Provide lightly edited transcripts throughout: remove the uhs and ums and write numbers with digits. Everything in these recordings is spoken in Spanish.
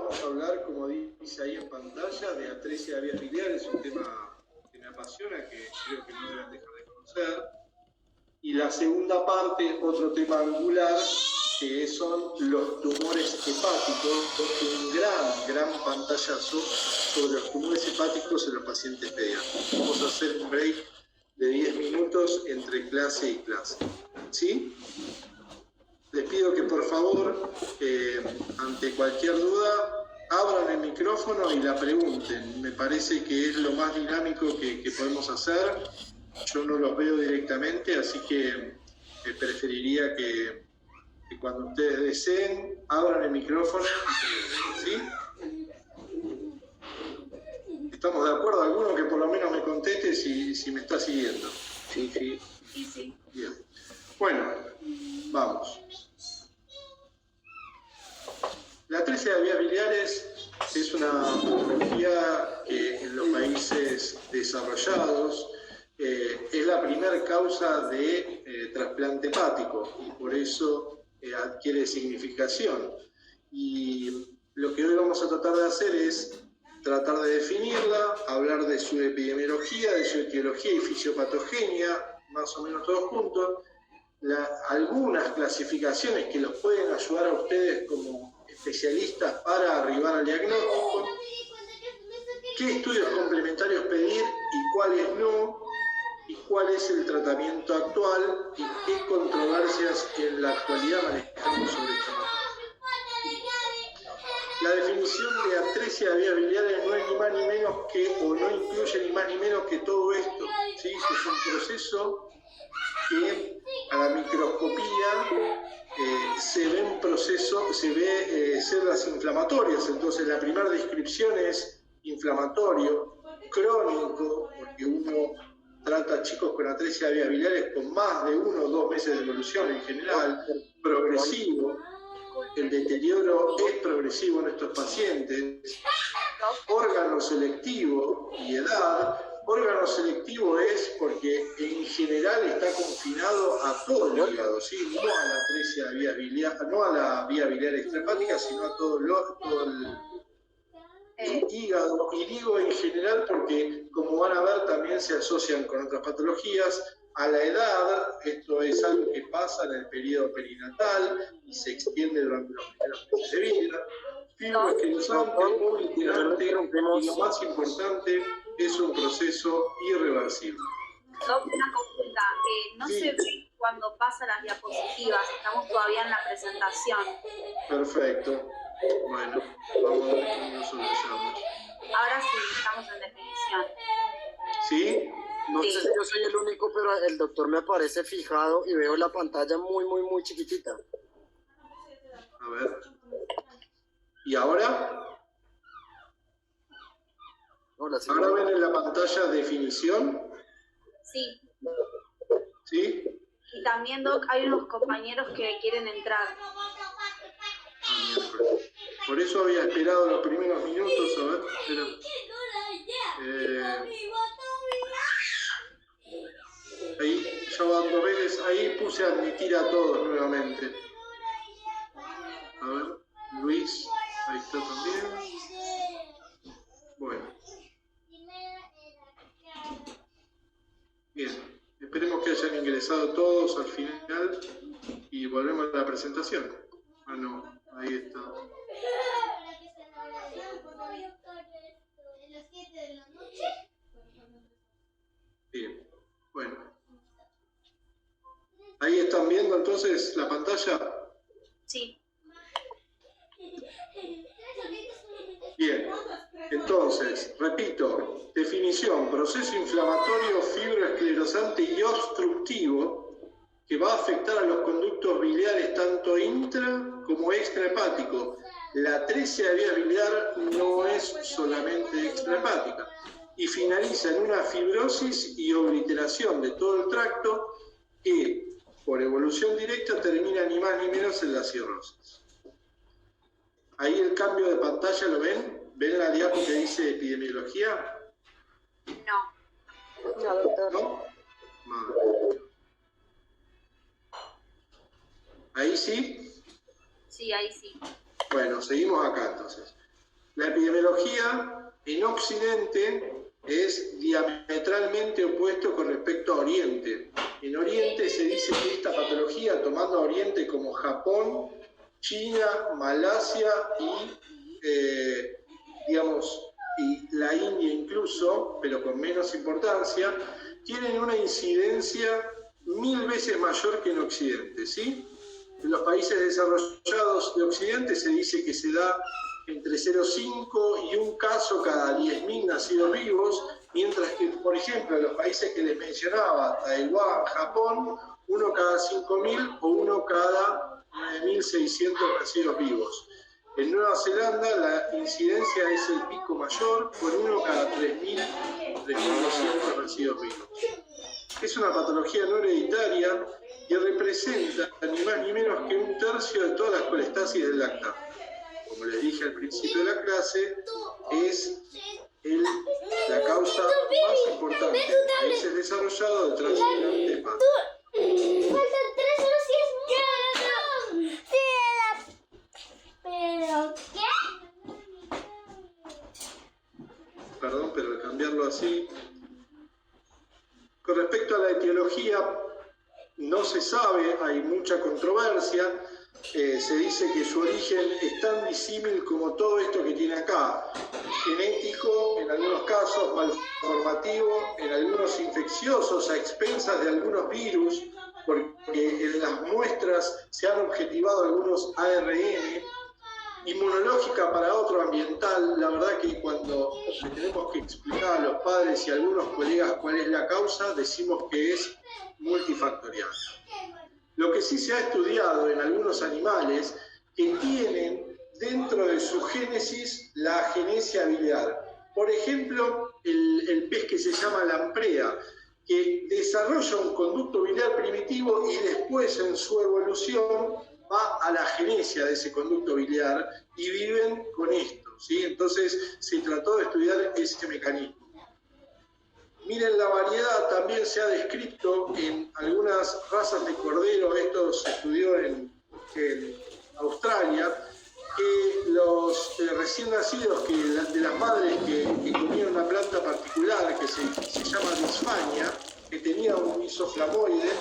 vamos a hablar, como dice ahí en pantalla, de atresia de vías biliares, un tema que me apasiona, que creo que no deben dejar de conocer. Y la segunda parte, otro tema angular, que son los tumores hepáticos, un gran pantallazo sobre los tumores hepáticos en los pacientes pediátricos. Vamos a hacer un break de 10 minutos entre clase y clase. ¿Sí? Les pido que por favor, ante cualquier duda, abran el micrófono y la pregunten. Me parece que es lo más dinámico que podemos hacer. Yo no los veo directamente, así que preferiría que cuando ustedes deseen, abran el micrófono. ¿Sí? ¿Estamos de acuerdo? ¿Alguno que por lo menos me conteste si me está siguiendo? Sí, sí. Sí, sí. Bien. Bueno, vamos. La atresia de vías biliares es una patología que en los países desarrollados es la primera causa de trasplante hepático y por eso adquiere significación. Y lo que hoy vamos a tratar de hacer es tratar de definirla, hablar de su epidemiología, de su etiología y fisiopatogenia, más o menos todos juntos, algunas clasificaciones que los pueden ayudar a ustedes como especialistas para arribar al diagnóstico, qué estudios complementarios pedir y cuáles no, y cuál es el tratamiento actual y qué controversias en la actualidad manejamos sobre este tema. La definición de atresia de vías biliares no es ni más ni menos que, o no incluye ni más ni menos que todo esto, ¿sí? Es un proceso que a la microscopía se ve células inflamatorias. Entonces la primera descripción es inflamatorio, crónico, porque uno trata a chicos con atresia de vías biliares con más de 1 o 2 meses de evolución en general, progresivo. El deterioro es progresivo en estos pacientes. Órgano selectivo y edad. Órgano selectivo es porque en general está confinado a todo el hígado, ¿sí? No a la atresia de vías biliares, no a la vía biliar extrahepática, sino a todo el hígado. Y digo en general porque, como van a ver, también se asocian con otras patologías. A la edad, esto es algo que pasa en el periodo perinatal y se extiende durante los primeros meses de vida. Fibroesclerosante, obliterante, y lo más importante, es un proceso irreversible. Doc, una consulta. No Sí. se ve cuando pasa las diapositivas, estamos todavía en la presentación. Perfecto. Bueno, vamos a ver cómo lo solucionamos. Ahora sí, estamos en definición. ¿Sí? No sé si yo soy el único, pero el doctor me aparece fijado y veo la pantalla muy chiquitita. A ver. ¿Y ahora? Hola, sí. ¿Ahora ven en la pantalla definición? Sí. ¿Sí? Y también, Doc, hay unos compañeros que quieren entrar. Miércoles. Por eso había esperado los primeros minutos, a ver, espera. Ahí, ya van 2 veces, ahí puse a admitir a todos nuevamente. A ver, Luis, ahí está también. Bueno. Bien, esperemos que hayan ingresado todos al final y volvemos a la presentación. Ah, no, ahí está. Bien, bueno. Ahí están viendo entonces la pantalla. Sí. Bien, entonces, repito, definición, proceso inflamatorio, fibroesclerosante y obstructivo que va a afectar a los conductos biliares tanto intra como extrahepático. La atresia de vía biliar no es solamente extrahepática y finaliza en una fibrosis y obliteración de todo el tracto que, por evolución directa, termina ni más ni menos en la cirrosis. Ahí el cambio de pantalla, ¿lo ven? ¿Ven la diapo que dice epidemiología? No. No, doctor. ¿No? Madre. ¿Ahí sí? Sí, ahí sí. Bueno, seguimos acá entonces. La epidemiología en Occidente es diametralmente opuesto con respecto a Oriente. En Oriente se dice que esta patología, tomando a Oriente como Japón, China, Malasia y, y la India incluso, pero con menos importancia, tienen una incidencia 1000 veces mayor que en Occidente, ¿sí? En los países desarrollados de Occidente se dice que se da entre 0,5 y un caso cada 10.000 nacidos vivos, mientras que, por ejemplo, en los países que les mencionaba, Taiwán, Japón, uno cada 5.000 o uno cada 9.600 nacidos vivos. En Nueva Zelanda la incidencia es el pico mayor, con uno cada 3.000, 3.200 nacidos vivos. Es una patología no hereditaria y representa ni más ni menos que 1/3 de todas las colestasis del lactante. Como les dije al principio de la clase, es la causa más importante en países desarrollados de transmisión de paz. Faltan 3 horas y es mucho. ¿Pero qué? Perdón, pero al cambiarlo así. Con respecto a la etiología, no se sabe, hay mucha controversia. Se dice que su origen es tan disímil como todo esto que tiene acá. Genético, en algunos casos malformativo, en algunos infecciosos a expensas de algunos virus, porque en las muestras se han objetivado algunos ARN, inmunológica para otro, ambiental. La verdad que cuando le tenemos que explicar a los padres y a algunos colegas cuál es la causa, decimos que es multifactorial. Lo que sí se ha estudiado en algunos animales que tienen dentro de su génesis la agenesia biliar. Por ejemplo, el pez que se llama lamprea, que desarrolla un conducto biliar primitivo y después en su evolución va a la agenesia de ese conducto biliar y viven con esto, ¿sí? Entonces se trató de estudiar ese mecanismo. Miren, la variedad también se ha descrito en algunas razas de cordero, esto se estudió en Australia, que los recién nacidos de las madres que comían una planta particular que se llama disfania, que tenía un isoflavonoide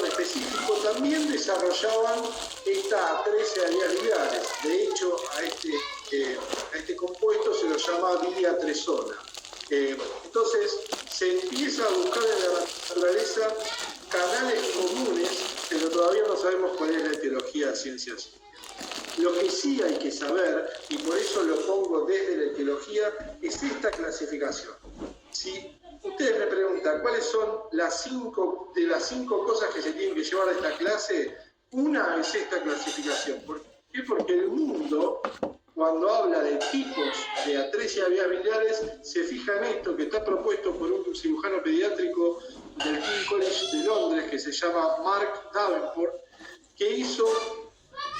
específico, también desarrollaban esta atresia biliares. De hecho, a este compuesto se lo llama biliatresona. Entonces, se empieza a buscar en la naturaleza canales comunes, pero todavía no sabemos cuál es la etiología de ciencias. Lo que sí hay que saber, y por eso lo pongo desde la etiología, es esta clasificación. Si ustedes me preguntan cuáles son las 5 cosas que se tienen que llevar a esta clase, una es esta clasificación. ¿Por qué? Porque el mundo, cuando habla de tipos de atresia de vías biliares, se fija en esto que está propuesto por un cirujano pediátrico del King's College de Londres, que se llama Mark Davenport, que hizo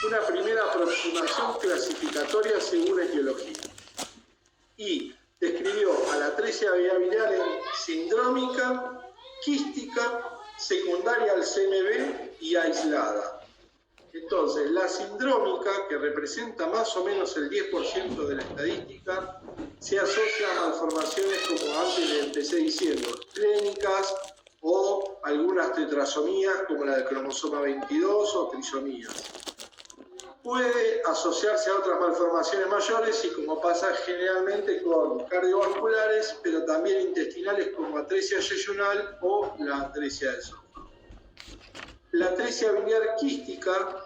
una primera aproximación clasificatoria según etiología. Y describió a la atresia de vía biliar en sindrómica, quística, secundaria al CMV y aislada. Entonces, la sindrómica, que representa más o menos el 10% de la estadística, se asocia a malformaciones, como antes les empecé diciendo, clínicas o algunas tetrasomías, como la del cromosoma 22 o trisomías. Puede asociarse a otras malformaciones mayores y, como pasa generalmente, con cardiovasculares, pero también intestinales, como atresia yeyunal o la atresia de esófago. La atresia biliar quística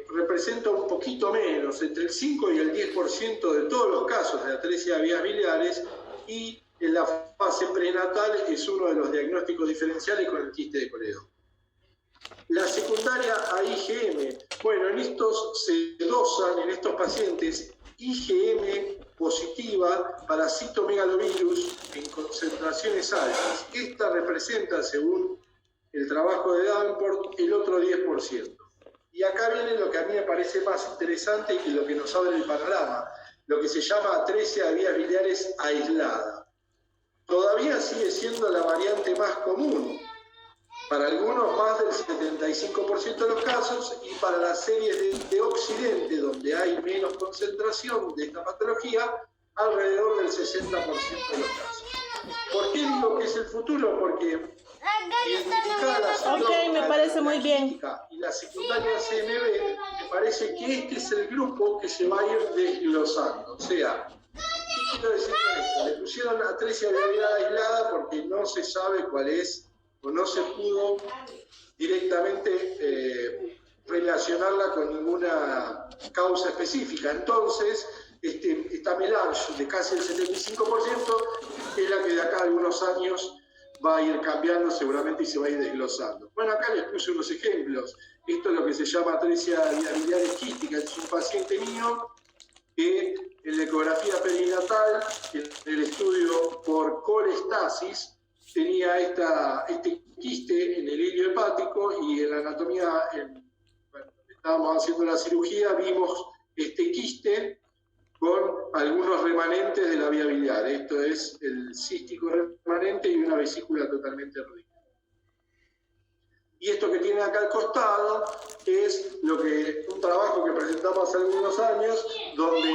representa un poquito menos, entre el 5 y el 10% de todos los casos de atresia de vías biliares, y en la fase prenatal es uno de los diagnósticos diferenciales con el quiste de Coledo. La secundaria a IgM, bueno, en estos se dosan, en estos pacientes, IgM positiva para citomegalovirus en concentraciones altas. Esta representa, según el trabajo de Davenport, el otro 10%. Y acá viene lo que a mí me parece más interesante y lo que nos abre el panorama, lo que se llama atresia de vías biliares aislada. Todavía sigue siendo la variante más común, para algunos más del 75% de los casos, y para las series de Occidente, donde hay menos concentración de esta patología, alrededor del 60% de los casos. ¿Por qué digo que es el futuro? Porque identificar la Ok, me parece muy bien. y la secundaria CMV, me parece que este es el grupo que se va a ir desglosando. O sea, ¿qué quiero decir con esto? Le pusieron atresia bilabial aislada porque no se sabe cuál es, o no se pudo directamente relacionarla con ninguna causa específica. Entonces, esta melange de casi el 75% es la que de acá a algunos años va a ir cambiando seguramente y se va a ir desglosando. Bueno, acá les puse unos ejemplos. Esto es lo que se llama atresia biliar quística. Es un paciente mío que en la ecografía perinatal, en el estudio por colestasis, tenía este quiste en el hilio hepático, y en la anatomía, cuando estábamos haciendo la cirugía, vimos este quiste con algunos remanentes de la vía biliar. Esto es el cístico remanente y una vesícula totalmente rica. Y esto que tiene acá al costado es un trabajo que presentamos hace algunos años, donde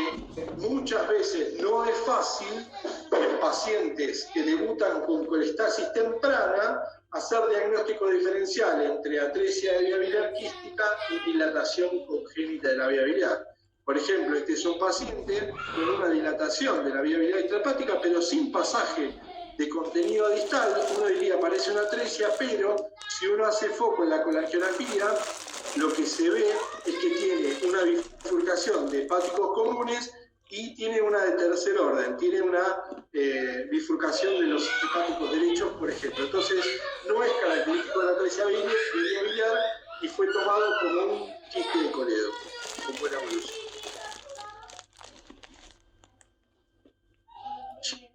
muchas veces no es fácil en pacientes que debutan con colestasis temprana hacer diagnóstico diferencial entre atresia de vía biliar quística y dilatación congénita de la vía biliar. Por ejemplo, este es un paciente con una dilatación de la vía biliar intrahepática, pero sin pasaje de contenido distal. Uno diría parece una atresia, pero si uno hace foco en la colangiografía, lo que se ve es que tiene una bifurcación de hepáticos comunes y tiene una de tercer orden, tiene una bifurcación de los hepáticos derechos, por ejemplo. Entonces, no es característico de la atresia biliar y fue tomado como un quiste de Coledo, con buena evolución.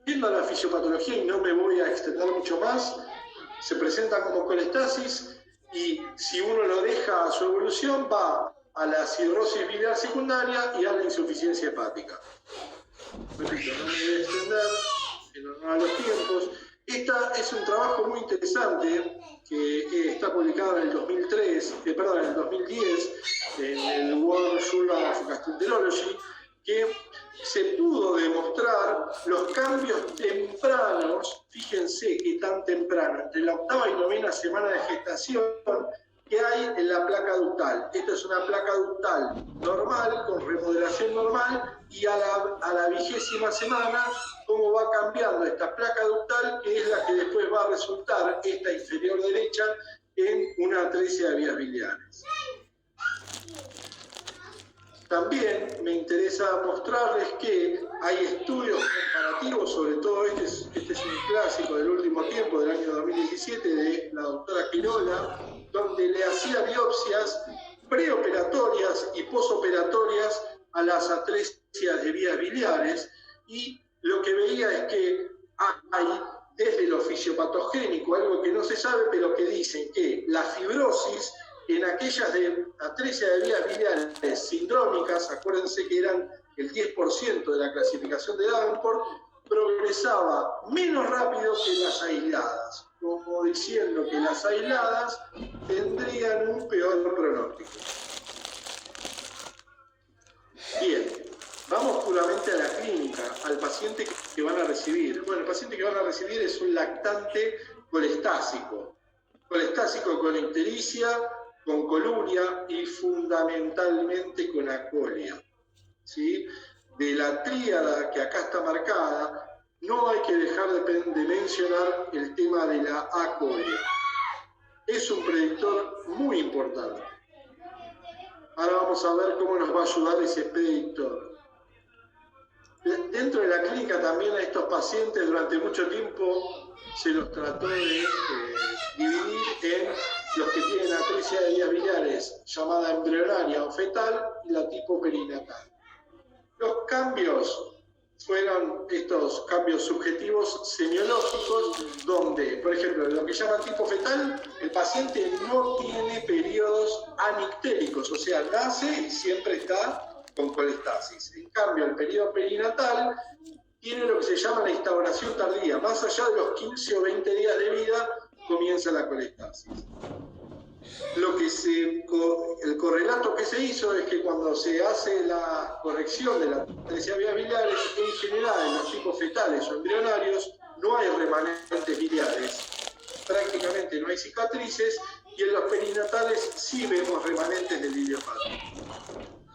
Yendo a la fisiopatología, y no me voy a extender mucho más, se presenta como colestasis, y si uno lo deja a su evolución, va a la acidorosis biliar secundaria y a la insuficiencia hepática. Repito, no me voy a extender en honor a los tiempos. Esta es un trabajo muy interesante que está publicado en el 2010, en el World Journal of Gastroenterology, que se pudo demostrar los cambios tempranos, fíjense qué tan temprano, entre la 8ª y 9ª semana de gestación, que hay en la placa ductal. Esta es una placa ductal normal, con remodelación normal, y a la 20ª semana, cómo va cambiando esta placa ductal, que es la que después va a resultar, esta inferior derecha, en una atresia de vías biliares. También me interesa mostrarles que hay estudios comparativos, sobre todo este es un clásico del último tiempo, del año 2017, de la doctora Quirola, donde le hacía biopsias preoperatorias y posoperatorias a las atresias de vías biliares, y lo que veía es que hay, desde lo fisiopatogénico, algo que no se sabe, pero que dicen que la fibrosis en aquellas de atresia de vías biliares sindrómicas, acuérdense que eran el 10% de la clasificación de Davenport, progresaba menos rápido que las aisladas, como diciendo que las aisladas tendrían un peor pronóstico. Bien, vamos puramente a la clínica, al paciente que van a recibir. Bueno, el paciente que van a recibir es un lactante colestásico con ictericia, con coluria y fundamentalmente con acolia. ¿Sí? De la tríada que acá está marcada, no hay que dejar de mencionar el tema de la acolia. Es un predictor muy importante. Ahora vamos a ver cómo nos va a ayudar ese predictor. Dentro de la clínica también a estos pacientes durante mucho tiempo se los trató de dividir en los que tienen atresia de vías biliares llamada embrionaria o fetal y la tipo perinatal. Los cambios fueron estos cambios subjetivos semiológicos, donde, por ejemplo, en lo que llaman tipo fetal, el paciente no tiene periodos anictéricos, o sea, nace y siempre está con colestasis. En cambio, el periodo perinatal tiene lo que se llama la instauración tardía. Más allá de los 15 o 20 días de vida, comienza la colestasis. El correlato que se hizo es que cuando se hace la corrección de la atresia de vías biliares, en general en los tipos fetales o embrionarios no hay remanentes biliares, prácticamente no hay cicatrices, y en los perinatales sí vemos remanentes del idiopático.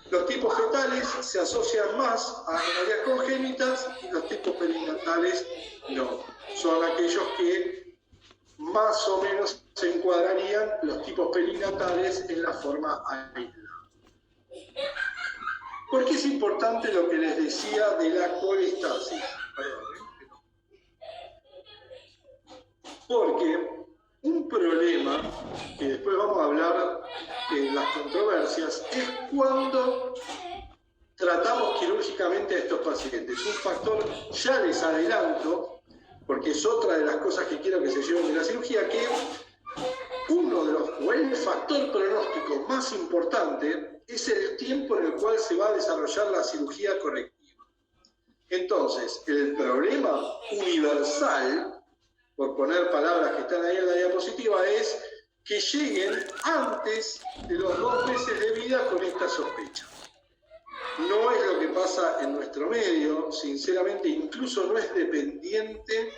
Los tipos fetales se asocian más a anomalías congénitas y los tipos perinatales no. Son aquellos que más o menos se encuadrarían los tipos perinatales en la forma aislada. ¿Por qué es importante lo que les decía de la colestasis? Porque un problema, que después vamos a hablar de las controversias, es cuando tratamos quirúrgicamente a estos pacientes. Un factor, ya les adelanto, porque es otra de las cosas que quiero que se lleven de la cirugía, que uno de los, o el factor pronóstico más importante es el tiempo en el cual se va a desarrollar la cirugía correctiva. Entonces, el problema universal, por poner palabras que están ahí en la diapositiva, es que lleguen antes de los 2 meses de vida con esta sospecha. No es lo que pasa en nuestro medio, sinceramente, incluso no es dependiente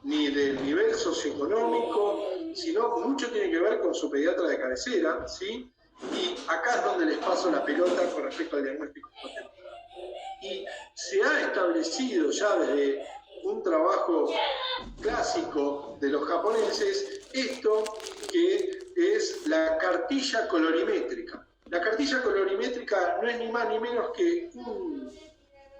ni del nivel socioeconómico, sino mucho tiene que ver con su pediatra de cabecera, ¿sí? Y acá es donde les paso la pelota con respecto al diagnóstico temprano. Y se ha establecido ya desde un trabajo clásico de los japoneses esto que es la cartilla colorimétrica. La cartilla colorimétrica no es ni más ni menos que un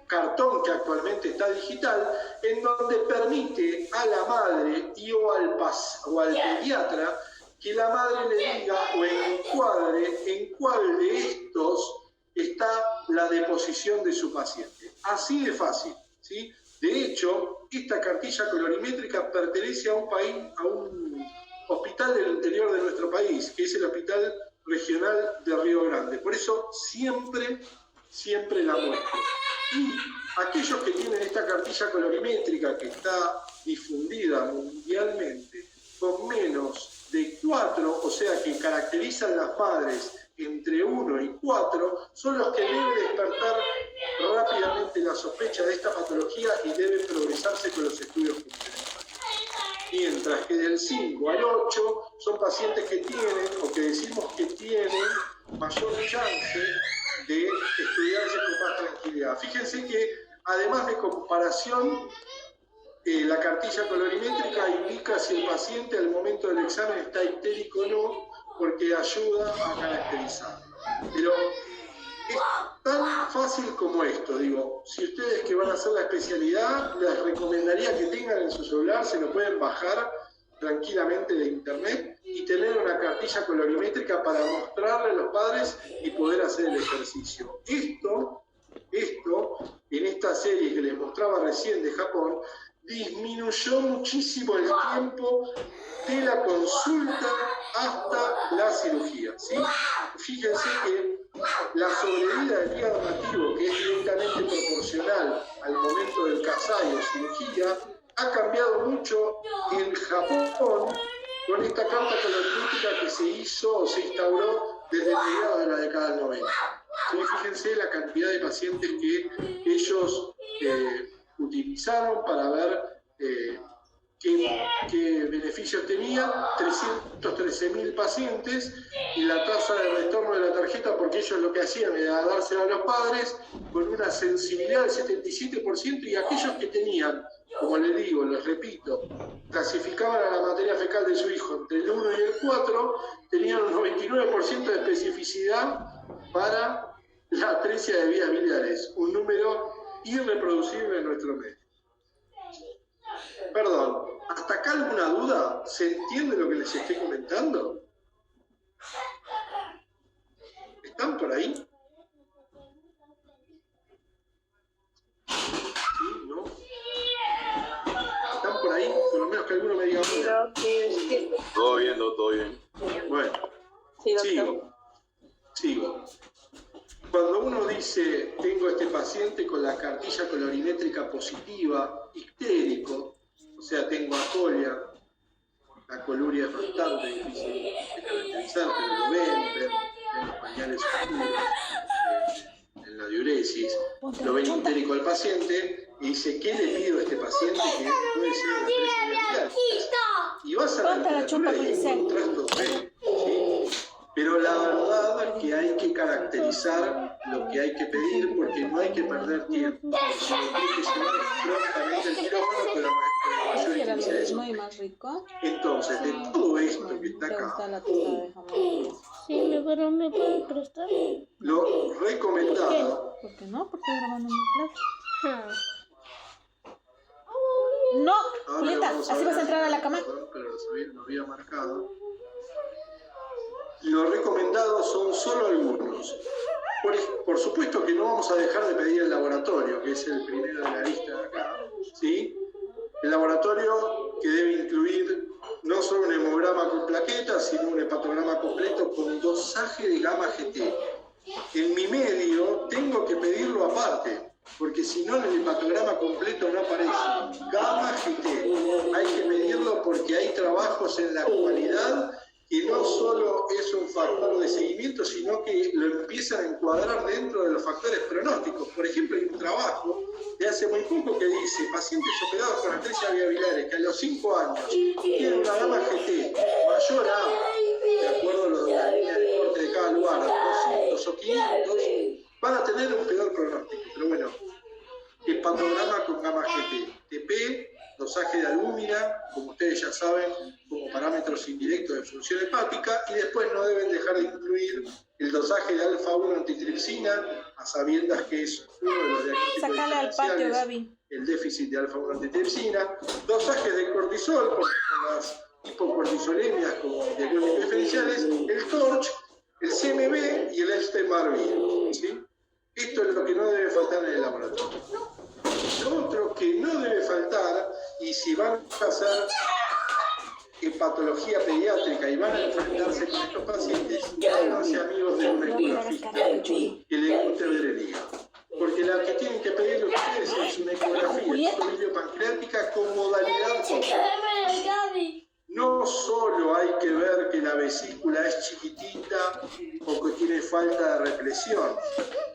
cartón que actualmente está digital, en donde permite a la madre y o al pediatra que la madre le diga o encuadre en cuál de estos está la deposición de su paciente. Así de fácil, ¿sí? De hecho, esta cartilla colorimétrica pertenece a un hospital del interior de nuestro país, que es el Hospital Regional de Río Grande. Por eso siempre la muestro. Y aquellos que tienen esta cartilla colorimétrica que está difundida mundialmente con menos de 4, o sea que caracterizan las madres entre 1 y 4, son los que deben despertar rápidamente la sospecha de esta patología y deben progresarse con los estudios complementarios. Mientras que del 5 al 8 son pacientes que tienen, o que decimos que tienen, mayor chance de estudiarse con más tranquilidad. Fíjense que además de comparación, la cartilla colorimétrica indica si el paciente al momento del examen está ictérico o no, porque ayuda a caracterizarlo. Pero es tan fácil como esto, digo, si ustedes que van a hacer la especialidad, les recomendaría que tengan en su celular, se lo pueden bajar tranquilamente de internet y tener una cartilla colorimétrica para mostrarle a los padres y poder hacer el ejercicio. Esto, en esta serie que les mostraba recién de Japón, disminuyó muchísimo el tiempo de la consulta hasta la cirugía, ¿sí? Fíjense que la sobrevida del hígado nativo, que es directamente proporcional al momento del Kasai o cirugía, ha cambiado mucho en Japón con esta carta colorimétrica que se hizo o se instauró desde mediados de la década del 90. ¿Sí? Fíjense la cantidad de pacientes que ellos utilizaron para ver qué beneficios tenía, 313.000 pacientes, y la tasa de retorno de la tarjeta, porque ellos lo que hacían era dársela a los padres con una sensibilidad del 77%, y aquellos que tenían, como les digo, les repito, clasificaban a la materia fecal de su hijo entre el 1 y el 4, tenían un 99% de especificidad para la atresia de vías biliares, un número irreproducible en nuestro medio. Perdón, ¿hasta acá alguna duda? ¿Se entiende lo que les estoy comentando? ¿Están por ahí? ¿Sí? ¿No? ¿Están por ahí? Por lo menos que alguno me diga una. Todo bien, todo bien. Bueno, sigo. Cuando uno dice, tengo este paciente con la cartilla colorimétrica positiva, ictérico, o sea, tengo acolia, La coluria es bastante difícil de caracterizar, pero lo ven los pañales oscuros, en la diuresis, lo ven histérico al paciente y dice, ¿qué le pido a este paciente que puede ser una atresia viral? Y vas a la literatura y encontrás todo, ¿sí? Pero la verdad es que hay que caracterizar lo que hay que pedir porque no hay que perder tiempo. Sino que hay que llevar prontamente el quirófano, pero la mayor evidencia de eso. Muy más rico. Entonces, de todo esto que está ¿Te gusta acá, la tostada de jamón? Sí, pero me pueden prestar. lo recomendado, ¿Por qué no? Porque grabando mi clase. Ah. No, ahora Julieta, vamos así ver vas a entrar a la cama. perdón, pero lo había marcado. Los recomendados son solo algunos. Por supuesto que no vamos a dejar de pedir el laboratorio, que es el primero de la lista de acá, ¿sí? El laboratorio que debe incluir no solo un hemograma con plaquetas, sino un hepatograma completo con dosaje de gamma GT. En mi medio tengo que pedirlo aparte, porque si no en el hepatograma completo no aparece. Gamma GT, hay que pedirlo porque hay trabajos en la actualidad que no solo es un factor de seguimiento, sino que lo empiezan a encuadrar dentro de los factores pronósticos. Por ejemplo, hay un trabajo de hace muy poco que dice, pacientes operados con atresia viabilares que a los 5 años tienen una gamma GT mayor a, de acuerdo a la línea de corte de cada lugar, 200 o 500, van a tener un peor pronóstico. Pero bueno, hepatograma con gamma GT, TP, dosaje de albúmina, como ustedes ya saben, como parámetros indirectos de función hepática, y después no deben dejar de incluir el dosaje de alfa-1 antitripsina, a sabiendas que es uno de los diagnósticos Sacale al patio, diferenciales, Gaby. el déficit de alfa-1 antitripsina, dosajes de cortisol, con las hipocortisolemias como diagnósticos diferenciales, el TORCH, el CMB y el Epstein-Barr, ¿sí? Esto es lo que no debe faltar en el laboratorio. Lo otro que no debe faltar, y si van a hacer hepatología pediátrica y van a enfrentarse con estos pacientes, háganse amigos de un ecografista que le guste ver el hígado. Porque la que tienen que pedir ustedes es una ecografía pancreática con modalidad control. No solo hay que ver que la vesícula es chiquitita o que tiene falta de represión,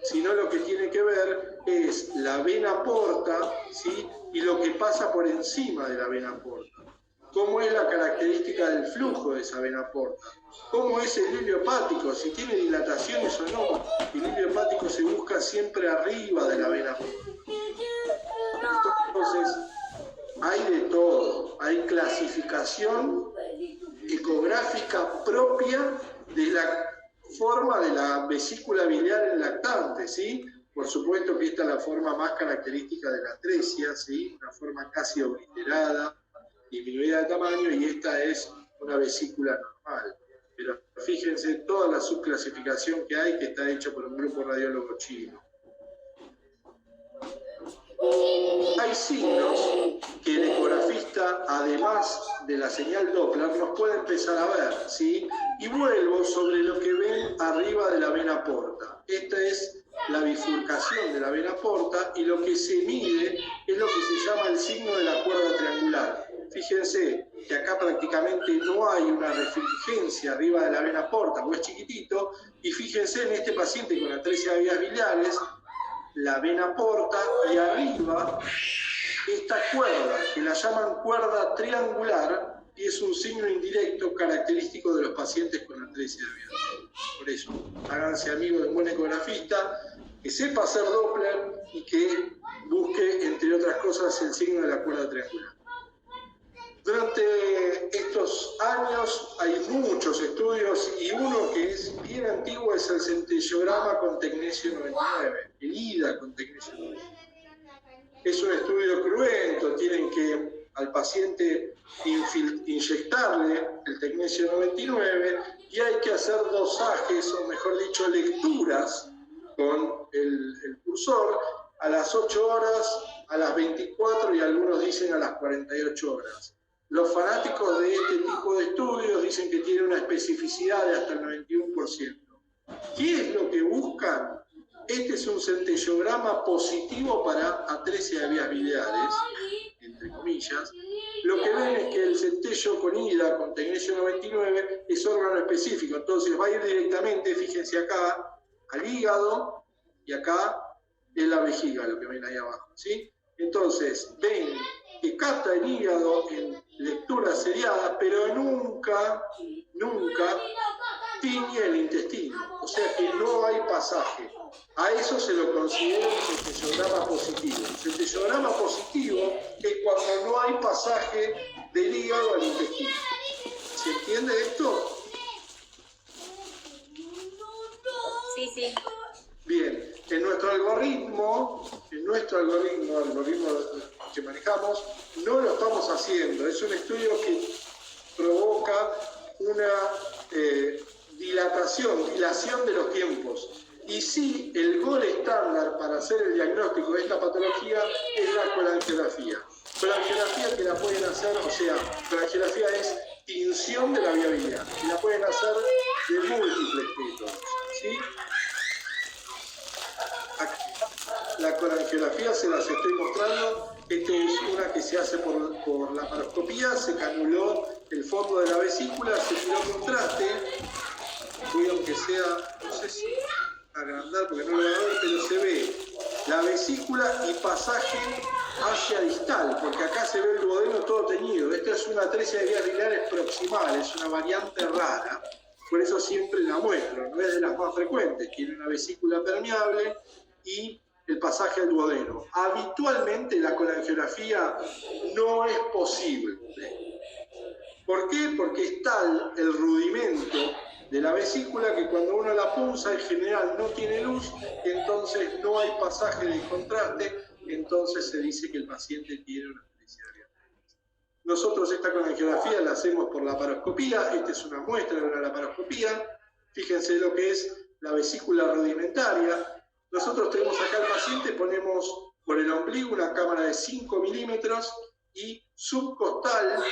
sino lo que tiene que ver es la vena porta, ¿sí? Y lo que pasa por encima de la vena porta. ¿Cómo es la característica del flujo de esa vena porta? ¿Cómo es el hilo hepático? Si tiene dilataciones o no. El hilo hepático se busca siempre arriba de la vena porta. Entonces, hay de todo. Hay clasificación ecográfica propia de la forma de la vesícula biliar en lactante, ¿sí? Por supuesto que esta es la forma más característica de la atresia, ¿sí? Una forma casi obliterada, disminuida de tamaño, y esta es una vesícula normal. Pero fíjense toda la subclasificación que hay, que está hecha por un grupo radiólogo chino. Hay signos que el ecografista, además de la señal Doppler, nos puede empezar a ver, ¿sí? Y vuelvo sobre lo que ven arriba de la vena porta. Esta es la bifurcación de la vena porta, y lo que se mide es lo que se llama el signo de la cuerda triangular. Fíjense que acá prácticamente no hay una refulgencia arriba de la vena porta, o es chiquitito, y fíjense en este paciente con atresia de vías biliares, la vena porta, y arriba esta cuerda, que la llaman cuerda triangular, y es un signo indirecto característico de los pacientes con atresia de vías biliares. Por eso, háganse amigos de un buen ecografista, que sepa hacer Doppler y que busque, entre otras cosas, el signo de la cuerda triangular. Durante estos años hay muchos estudios, y uno que es bien antiguo es el centellograma con tecnesio 99, el IDA con tecnesio 99. Es un estudio cruento, tienen que al paciente inyectarle el tecnesio 99 y hay que hacer dosajes, o mejor dicho, lecturas con el cursor a las 8 horas, a las 24 y algunos dicen a las 48 horas. Los fanáticos de este tipo de estudios dicen que tiene una especificidad de hasta el 91%. ¿Qué es lo que buscan? Este es un centellograma positivo para atresia de vías biliares, entre comillas, lo que ven es que el centello con ida, con tecnesio 99, es órgano específico. Entonces va a ir directamente, fíjense acá, al hígado y acá en la vejiga, lo que ven ahí abajo, ¿sí? Entonces ven que capta el hígado en lecturas seriadas, pero nunca tiñe el intestino. O sea que no hay pasaje. A eso se lo considera un centellograma positivo. Un centellograma positivo es cuando no hay pasaje del hígado al intestino. ¿Se entiende esto? Sí, sí. Bien, en nuestro algoritmo que manejamos, no lo estamos haciendo. Es un estudio que provoca una dilación de los tiempos. Y sí, el gol estándar para hacer el diagnóstico de esta patología es la colangiografía. Colangiografía que la pueden hacer, o sea, colangiografía es tinción de la viabilidad. Y la pueden hacer de múltiples métodos, ¿sí? La colangiografía se las estoy mostrando. Esta es una que se hace por laparoscopía. Se canuló el fondo de la vesícula, se tiró contraste. Voy aunque sea, no sé si agrandar porque no lo voy a ver, pero se ve la vesícula y pasaje hacia distal, porque acá se ve el duodeno todo teñido. Esta es una atresia de vías biliares proximal, es una variante rara. Por eso siempre la muestro, no es de las más frecuentes. Tiene una vesícula permeable y el pasaje al duodeno. Habitualmente la colangiografía no es posible. ¿Por qué? Porque es tal el rudimento de la vesícula que cuando uno la punza en general no tiene luz, entonces no hay pasaje de contraste, entonces se dice que el paciente tiene una atresia de vías biliares. Nosotros esta colangiografía la hacemos por laparoscopía. Esta es una muestra de una laparoscopía. Fíjense lo que es la vesícula rudimentaria. Nosotros tenemos acá al paciente, ponemos por el ombligo una cámara de 5 milímetros y subcostal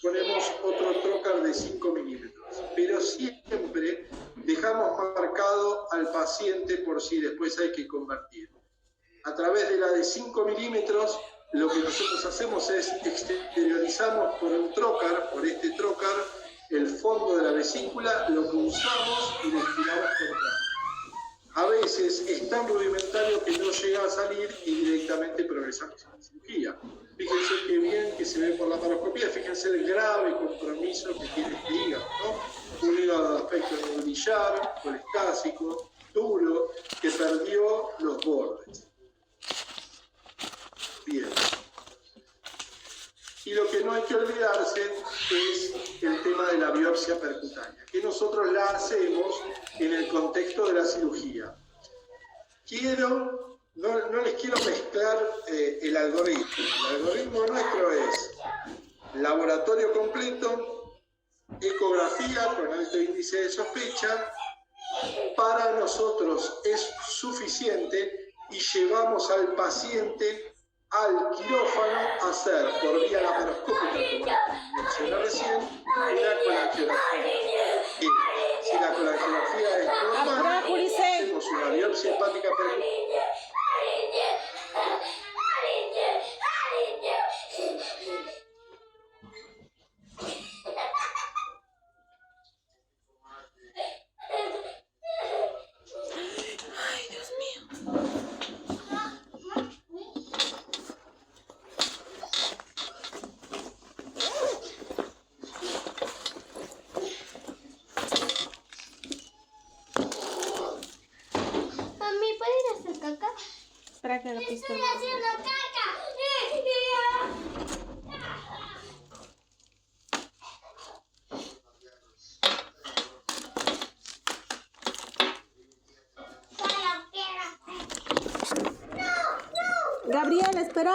ponemos otro trocar de 5 milímetros. Pero siempre dejamos marcado al paciente por si después hay que convertir. A través de la de 5 milímetros, lo que nosotros hacemos es exteriorizamos por un trocar, por este trocar, el fondo de la vesícula, lo punzamos y le estiramos contraste. A veces es tan rudimentario que no llega a salir y directamente progresamos a la cirugía. Fíjense qué bien que se ve por la laparoscopía, fíjense el grave compromiso que tiene este hígado, ¿no? Un hígado de aspecto nodulillar, colestásico, duro, que perdió los bordes. Bien. Y lo que no hay que olvidarse es el tema de la biopsia percutánea, que nosotros la hacemos en el contexto de la cirugía. No les quiero mezclar el algoritmo. El algoritmo nuestro es laboratorio completo, ecografía con alto índice de sospecha. Para nosotros es suficiente y llevamos al paciente al quirófano a hacer por vía laparoscópica, como mencioné recién, una colangiografía. Si la colangiografía es normal, hacemos una biopsia hepática percutánea. Mami, ¿puedes ir a hacer caca? Espera que la pista. ¡Estoy haciendo caca! Gabriel, espera.